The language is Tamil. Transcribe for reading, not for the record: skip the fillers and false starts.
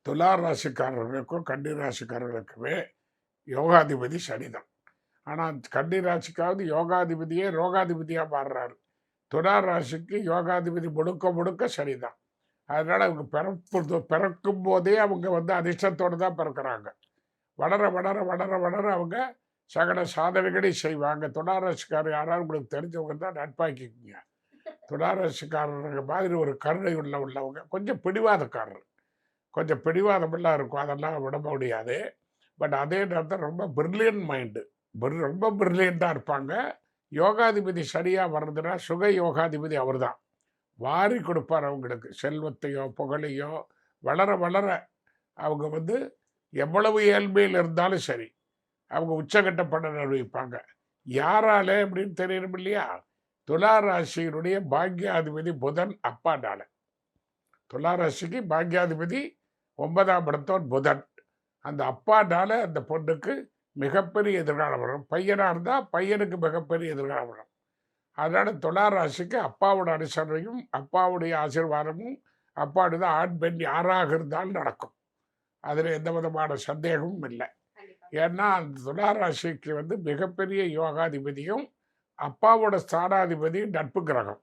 துலா ராசிக்காரர்களுக்கும் கன்னி ராசிக்காரர்களுக்குமே யோகாதிபதி சனிதான். ஆனால் கன்னி ராசிக்காவது யோகாதிபதியே ரோகாதிபதியாக மாறுறாரு. துலா ராசிக்கு யோகாதிபதி முழுக்க முழுக்க சனிதான். அதனால் அவங்க பிறக்கும் போதே அவங்க அதிர்ஷ்டத்தோடு தான் பிறக்கிறாங்க. வளர வளர வளர வளர அவங்க சகல சாதனைகளையும் செய்வாங்க. துளாராசிக்காரர் யாராவது உங்களுக்கு தெரிஞ்சவங்க தான் நட்பாக்கிக்குங்க. துளாராசிக்காரர்கள் மாதிரி ஒரு கருணை உள்ளவங்க கொஞ்சம் பிடிவாதக்காரர், கொஞ்சம் பிடிவாதமெல்லாம் இருக்கும், அதெல்லாம் விட முடியாது. பட் அதே நேரத்தில் ரொம்ப பிரில்லியன்ட் மைண்டு, ரொம்ப பிரில்லியண்ட்டாக இருப்பாங்க. யோகாதிபதி சரியாக வர்றதுன்னா சுக யோகாதிபதி அவர் தான். வாரி கொடுப்பார் அவங்களுக்கு செல்வத்தையோ புகழையோ. வளர வளர அவங்க எவ்வளவு ஏழ்மையில் இருந்தாலும் சரி அவங்க உச்சகட்ட பலன் அனுபவிப்பாங்க. யாராலே அப்படின்னு தெரியணும் இல்லையா? துலா ராசியினுடைய பாக்யாதிபதி புதன் அப்பானால. துலா ராசிக்கு பாக்யாதிபதி 9ஆம் இடத்தோன் புதன். அந்த அப்பானால அந்த பொண்ணுக்கு மிகப்பெரிய எதிர்காலம் வரும். பையனாக இருந்தால் பையனுக்கு மிகப்பெரிய எதிர்காலம் வரும். அதனால் துலா ராசிக்கு அப்பாவோட அனுசரணையும் அப்பாவுடைய ஆசீர்வாதமும் அப்பாவுடைய ஆண் பெண் யாராக இருந்தாலும் நடக்கும். அதில் எந்த விதமான சந்தேகமும் இல்லை. ஏன்னா அந்த துலா ராசிக்கு மிகப்பெரிய யோகாதிபதியும் அப்பாவோட ஸ்தானாதிபதியும் நட்பு கிரகம்.